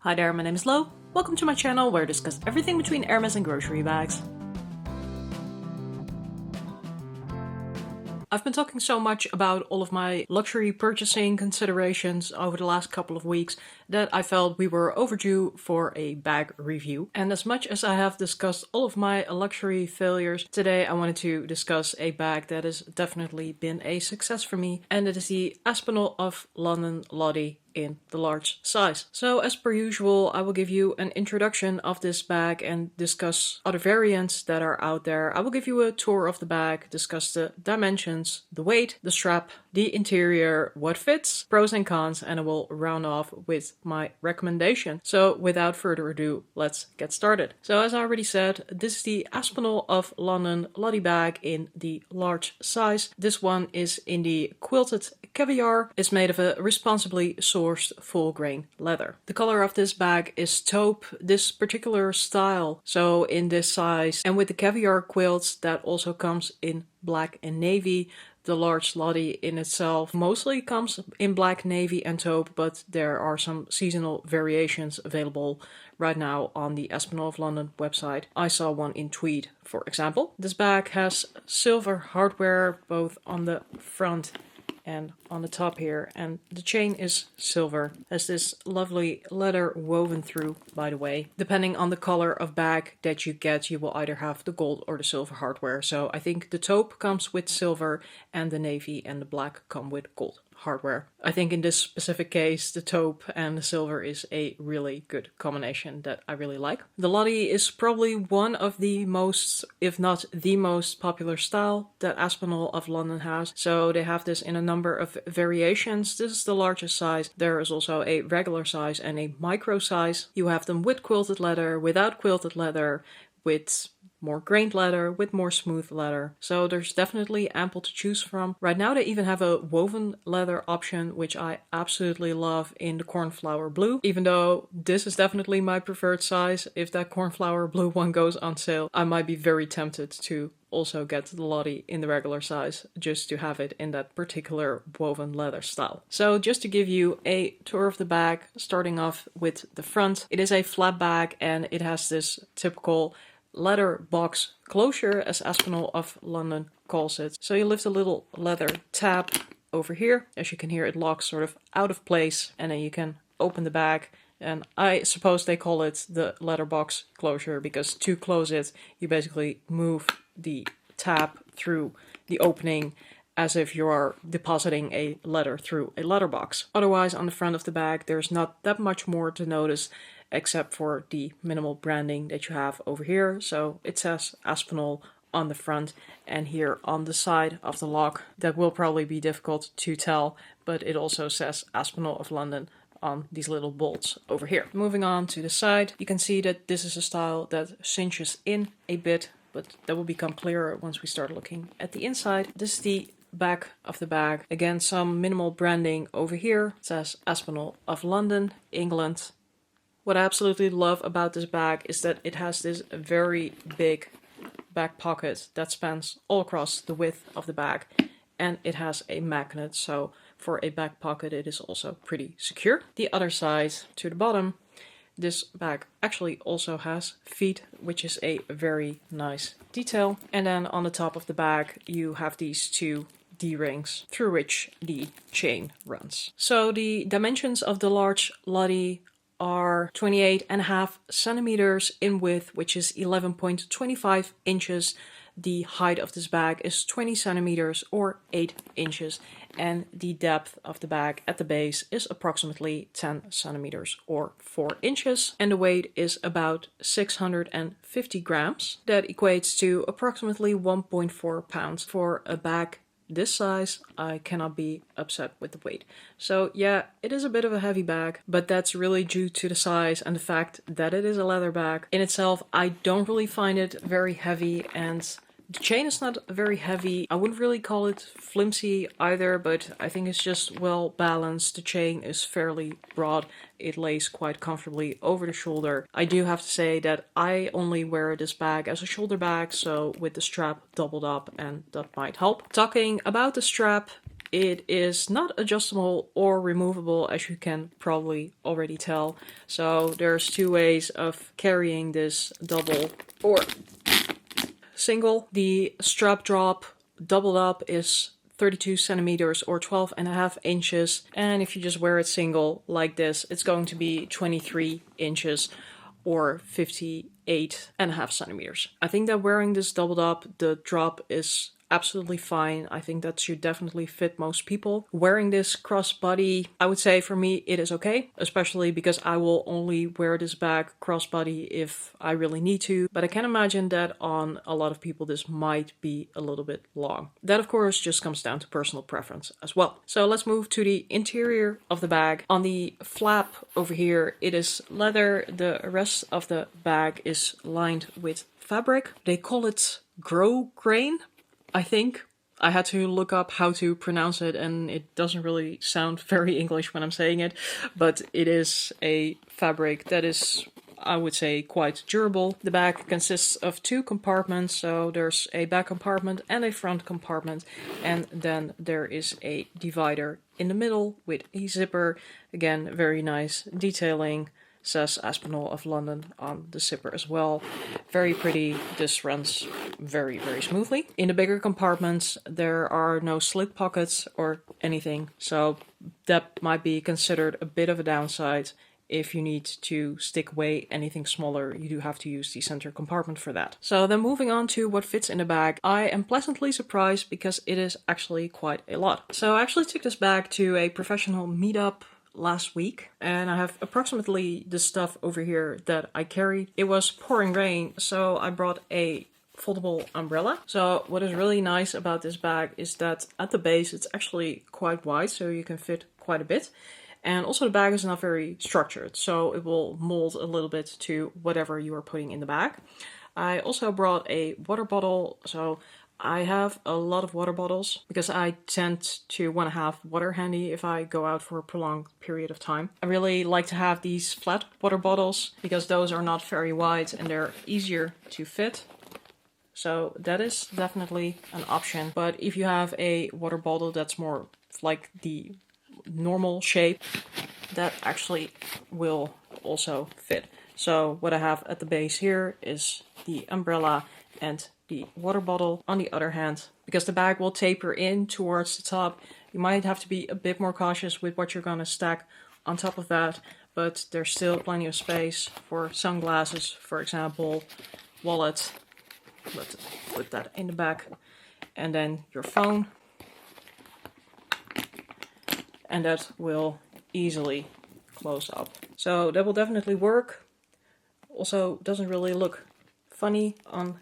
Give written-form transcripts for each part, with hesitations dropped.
Hi there, my name is Lo. Welcome to my channel where I discuss everything between Hermes and grocery bags. I've been talking so much about all of my luxury purchasing considerations over the last couple of weeks that I felt we were overdue for a bag review. And as much as I have discussed all of my luxury failures, today I wanted to discuss a bag that has definitely been a success for me, and it is the Aspinal of London Lottie in the large size. So as per usual, I will give you an introduction of this bag and discuss other variants that are out there. I will give you a tour of the bag, discuss the dimensions, the weight, the strap, the interior, what fits, pros and cons, and I will round off with my recommendation. So without further ado, let's get started. So as I already said, this is the Aspinal of London Lottie bag in the large size. This one is in the quilted Caviar. It's made of a responsibly sourced full grain leather. The color of this bag is taupe, this particular style. So in this size and with the Caviar quilts that also comes in black and navy. The large Lottie in itself mostly comes in black, navy and taupe, but there are some seasonal variations available right now on the Aspinal of London website. I saw one in tweed, for example. This bag has silver hardware both on the front and on the top here, and the chain is silver. Has this lovely leather woven through, by the way. Depending on the color of bag that you get, you will either have the gold or the silver hardware. So I think the taupe comes with silver and the navy and the black come with gold hardware. I think in this specific case, the taupe and the silver is a really good combination that I really like. The Lottie is probably one of the most, if not the most popular style that Aspinal of London has. So they have this in a number of variations. This is the largest size. There is also a regular size and a micro size. You have them with quilted leather, without quilted leather, with more grained leather, with more smooth leather. So there's definitely ample to choose from. Right now they even have a woven leather option, which I absolutely love, in the cornflower blue. Even though this is definitely my preferred size, if that cornflower blue one goes on sale, I might be very tempted to also get the Lottie in the regular size just to have it in that particular woven leather style. So just to give you a tour of the bag, starting off with the front. It is a flat bag and it has this typical leather box closure, as Aspinal of London calls it. So you lift a little leather tab over here. As you can hear, it locks sort of out of place, and then you can open the bag. And I suppose they call it the leather box closure because to close it, you basically move the tab through the opening as if you are depositing a letter through a letterbox. Otherwise, on the front of the bag, there's not that much more to notice except for the minimal branding that you have over here. So it says Aspinal on the front, and here on the side of the lock, that will probably be difficult to tell, but it also says Aspinal of London on these little bolts over here. Moving on to the side, you can see that this is a style that cinches in a bit, but that will become clearer once we start looking at the inside. This is the back of the bag. Again, some minimal branding over here. It says Aspinal of London, England. What I absolutely love about this bag is that it has this very big back pocket that spans all across the width of the bag, and it has a magnet, so for a back pocket it is also pretty secure. The other side to the bottom, this bag actually also has feet, which is a very nice detail. And then on the top of the bag you have these two D-rings through which the chain runs. So the dimensions of the large Lottie are 28.5 centimeters in width, which is 11.25 inches. The height of this bag is 20 centimeters or 8 inches, and the depth of the bag at the base is approximately 10 centimeters or 4 inches, and the weight is about 650 grams. That equates to approximately 1.4 pounds. For a bag this size, I cannot be upset with the weight. So yeah, it is a bit of a heavy bag, but that's really due to the size and the fact that it is a leather bag. In itself, I don't really find it very heavy, and the chain is not very heavy. I wouldn't really call it flimsy either, but I think it's just well balanced. The chain is fairly broad. It lays quite comfortably over the shoulder. I do have to say that I only wear this bag as a shoulder bag, so with the strap doubled up, and that might help. Talking about the strap, It is not adjustable or removable, as you can probably already tell. So there's two ways of carrying this double or single. The strap drop doubled up is 32 centimeters or 12.5 inches. And if you just wear it single like this, it's going to be 23 inches or 58.5 centimeters. I think that wearing this doubled up, the drop is absolutely fine. I think that should definitely fit most people. Wearing this crossbody, I would say for me it is okay, especially because I will only wear this bag crossbody if I really need to. But I can imagine that on a lot of people this might be a little bit long. That of course just comes down to personal preference as well. So let's move to the interior of the bag. On the flap over here it is leather. The rest of the bag is lined with fabric. They call it grosgrain, I think. I had to look up how to pronounce it, and it doesn't really sound very English when I'm saying it, but it is a fabric that is, I would say, quite durable. The bag consists of two compartments, so there's a back compartment and a front compartment, and then there is a divider in the middle with a zipper. Again, very nice detailing. Says Aspinal of London on the zipper as well. Very pretty. This runs very, very smoothly. In the bigger compartments, there are no slit pockets or anything, so that might be considered a bit of a downside. If you need to stick away anything smaller, you do have to use the center compartment for that. So then moving on to what fits in the bag, I am pleasantly surprised because it is actually quite a lot. So I actually took this bag to a professional meetup last week, and I have approximately the stuff over here that I carried. It was pouring rain, so I brought a foldable umbrella. So what is really nice about this bag is that at the base it's actually quite wide, so you can fit quite a bit. And also the bag is not very structured, so it will mold a little bit to whatever you are putting in the bag. I also brought a water bottle, so I have a lot of water bottles because I tend to want to have water handy if I go out for a prolonged period of time. I really like to have these flat water bottles because those are not very wide and they're easier to fit. So that is definitely an option. But if you have a water bottle that's more like the normal shape, that actually will also fit. So what I have at the base here is the umbrella and the water bottle. On the other hand, because the bag will taper in towards the top, you might have to be a bit more cautious with what you're going to stack on top of that, but there's still plenty of space for sunglasses, for example, wallet. Let's put that in the back, and then your phone, and that will easily close up. So that will definitely work. Also doesn't really look funny on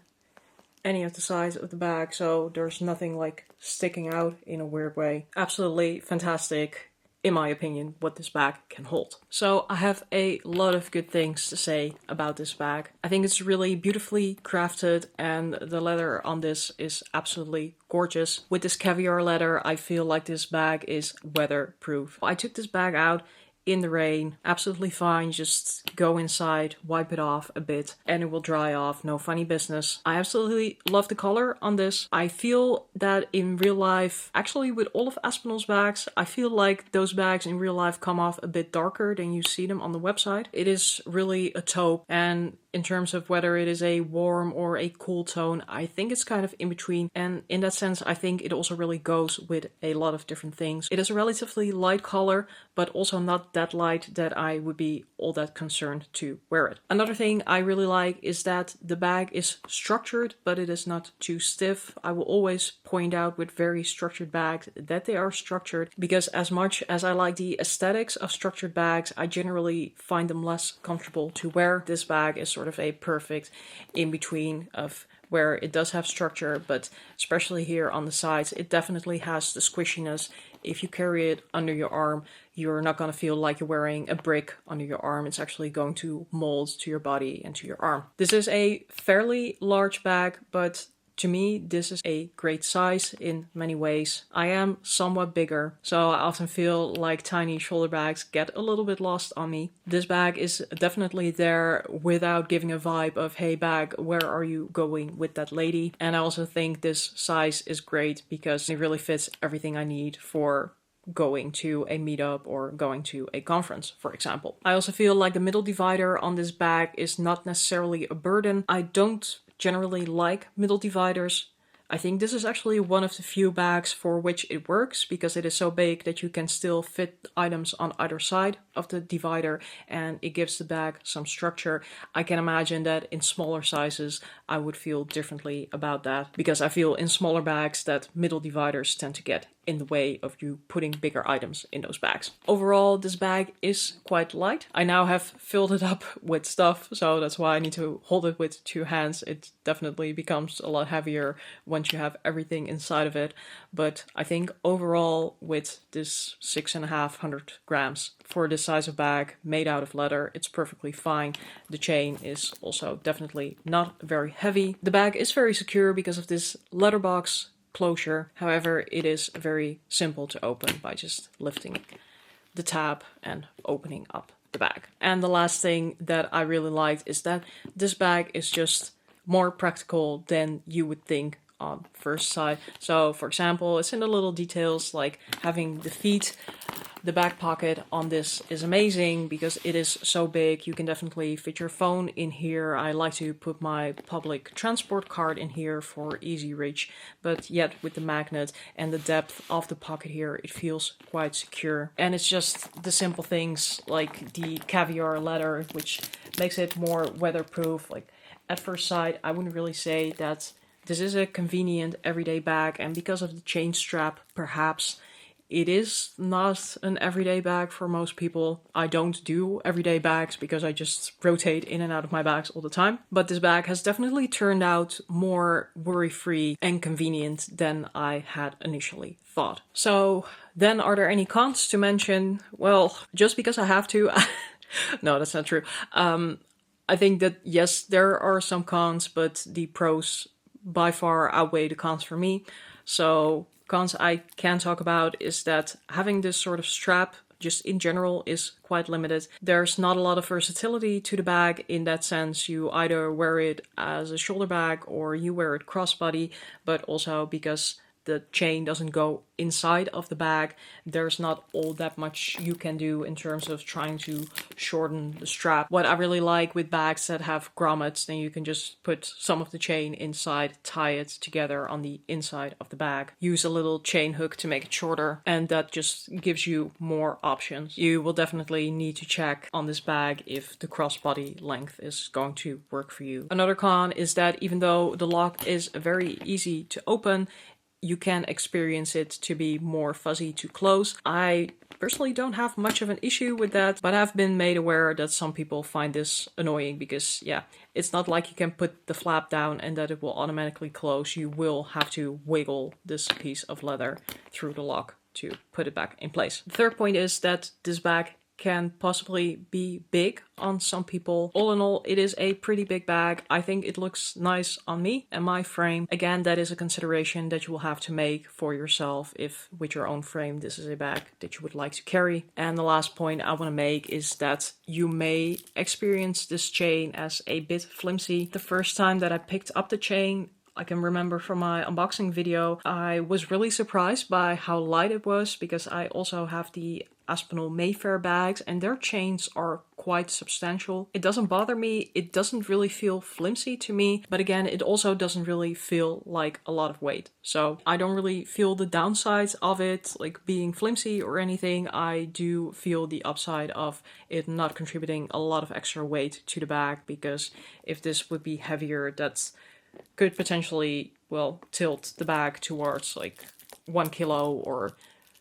any of the sides of the bag, so there's nothing like sticking out in a weird way. Absolutely fantastic, in my opinion, what this bag can hold. So I have a lot of good things to say about this bag. I think it's really beautifully crafted, and the leather on this is absolutely gorgeous. With this Caviar leather, I feel like this bag is weatherproof. I took this bag out in the rain, absolutely fine. Just go inside, wipe it off a bit, and it will dry off. No funny business. I absolutely love the color on this. I feel that in real life, actually with all of Aspinal's bags, I feel like those bags in real life come off a bit darker than you see them on the website. It is really a taupe, and in terms of whether it is a warm or a cool tone, I think it's kind of in between. And in that sense, I think it also really goes with a lot of different things. It is a relatively light color, but also not that light that I would be all that concerned to wear it. Another thing I really like is that the bag is structured, but it is not too stiff. I will always point out with very structured bags that they are structured, because as much as I like the aesthetics of structured bags, I generally find them less comfortable to wear. This bag is sort of a perfect in between of where it does have structure, but especially here on the sides, it definitely has the squishiness. If you carry it under your arm, you're not going to feel like you're wearing a brick under your arm. It's actually going to mold to your body and to your arm. This is a fairly large bag, but To me, this is a great size in many ways. I am somewhat bigger, so I often feel like tiny shoulder bags get a little bit lost on me. This bag is definitely there without giving a vibe of, hey bag, where are you going with that lady? And I also think this size is great because it really fits everything I need for going to a meetup or going to a conference, for example. I also feel like the middle divider on this bag is not necessarily a burden. I don't generally like middle dividers. I think this is actually one of the few bags for which it works because it is so big that you can still fit items on either side of the divider and it gives the bag some structure. I can imagine that in smaller sizes I would feel differently about that because I feel in smaller bags that middle dividers tend to get in the way of you putting bigger items in those bags. Overall, this bag is quite light. I now have filled it up with stuff, so that's why I need to hold it with 2 hands. It definitely becomes a lot heavier once you have everything inside of it. But I think overall with this 6,500 grams for this size of bag made out of leather, it's perfectly fine. The chain is also definitely not very heavy. The bag is very secure because of this leather box closure. However, it is very simple to open by just lifting the tab and opening up the bag. And the last thing that I really liked is that this bag is just more practical than you would think on first sight. So for example, it's in the little details like having the feet. The back pocket on this is amazing because it is so big. You can definitely fit your phone in here. I like to put my public transport card in here for easy reach, but yet with the magnet and the depth of the pocket here, it feels quite secure. And it's just the simple things like the Caviar leather, which makes it more weatherproof. Like at first sight, I wouldn't really say that this is a convenient everyday bag, and because of the chain strap, perhaps it is not an everyday bag for most people. I don't do everyday bags because I just rotate in and out of my bags all the time. But this bag has definitely turned out more worry-free and convenient than I had initially thought. So then are there any cons to mention? Well, just because I have to. No, that's not true. I think that yes, there are some cons, but the pros by far outweigh the cons for me. So cons I can talk about is that having this sort of strap just in general is quite limited. There's not a lot of versatility to the bag in that sense. You either wear it as a shoulder bag or you wear it crossbody, but also because the chain doesn't go inside of the bag, there's not all that much you can do in terms of trying to shorten the strap. What I really like with bags that have grommets, then you can just put some of the chain inside, tie it together on the inside of the bag, use a little chain hook to make it shorter, and that just gives you more options. You will definitely need to check on this bag if the crossbody length is going to work for you. Another con is that even though the lock is very easy to open, you can experience it to be more fuzzy to close. I personally don't have much of an issue with that, but I've been made aware that some people find this annoying because, yeah, it's not like you can put the flap down and that it will automatically close. You will have to wiggle this piece of leather through the lock to put it back in place. The third point is that this bag can possibly be big on some people. All in all, it is a pretty big bag. I think it looks nice on me and my frame. Again, that is a consideration that you will have to make for yourself if with your own frame this is a bag that you would like to carry. And the last point I want to make is that you may experience this chain as a bit flimsy. The first time that I picked up the chain, I can remember from my unboxing video, I was really surprised by how light it was because I also have the Aspinal Mayfair bags and their chains are quite substantial. It doesn't bother me, it doesn't really feel flimsy to me, but again, it also doesn't really feel like a lot of weight. So I don't really feel the downsides of it, like being flimsy or anything. I do feel the upside of it not contributing a lot of extra weight to the bag, because if this would be heavier, that's could potentially, well, tilt the bag towards like 1 kilo or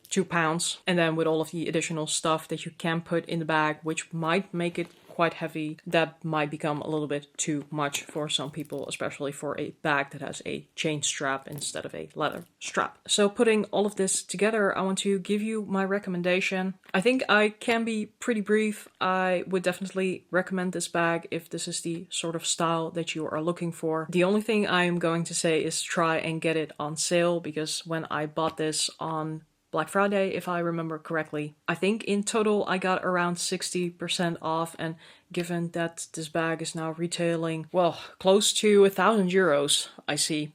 2 pounds. And then with all of the additional stuff that you can put in the bag, which might make it quite heavy, that might become a little bit too much for some people, especially for a bag that has a chain strap instead of a leather strap. So putting all of this together, I want to give you my recommendation. I think I can be pretty brief. I would definitely recommend this bag if this is the sort of style that you are looking for. The only thing I'm going to say is try and get it on sale, because when I bought this on Black Friday, if I remember correctly, I think in total I got around 60% off, and given that this bag is now retailing, well, close to €1,000, I see,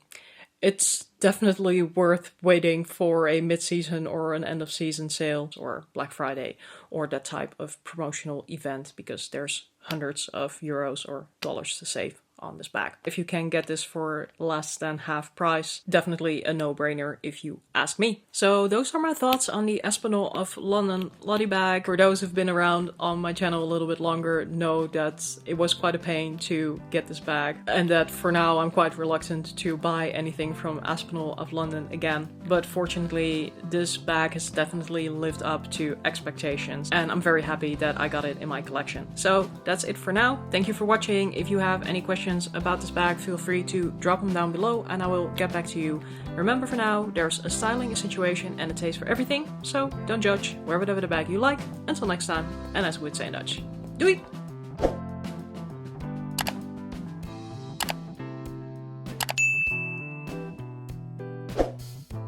it's definitely worth waiting for a mid-season or an end-of-season sale or Black Friday or that type of promotional event, because there's hundreds of euros or dollars to save on this bag. If you can get this for less than half price, definitely a no-brainer if you ask me. So those are my thoughts on the Aspinal of London Lottie bag. For those who've been around on my channel a little bit longer, know that it was quite a pain to get this bag, and that for now I'm quite reluctant to buy anything from Aspinal of London again. But fortunately, this bag has definitely lived up to expectations, and I'm very happy that I got it in my collection. So that's it for now. Thank you for watching. If you have any questions about this bag, feel free to drop them down below and I will get back to you. Remember, for now, there's a styling, a situation and a taste for everything, so don't judge, wear whatever the bag you like. Until next time, and as we would say in Dutch, doei!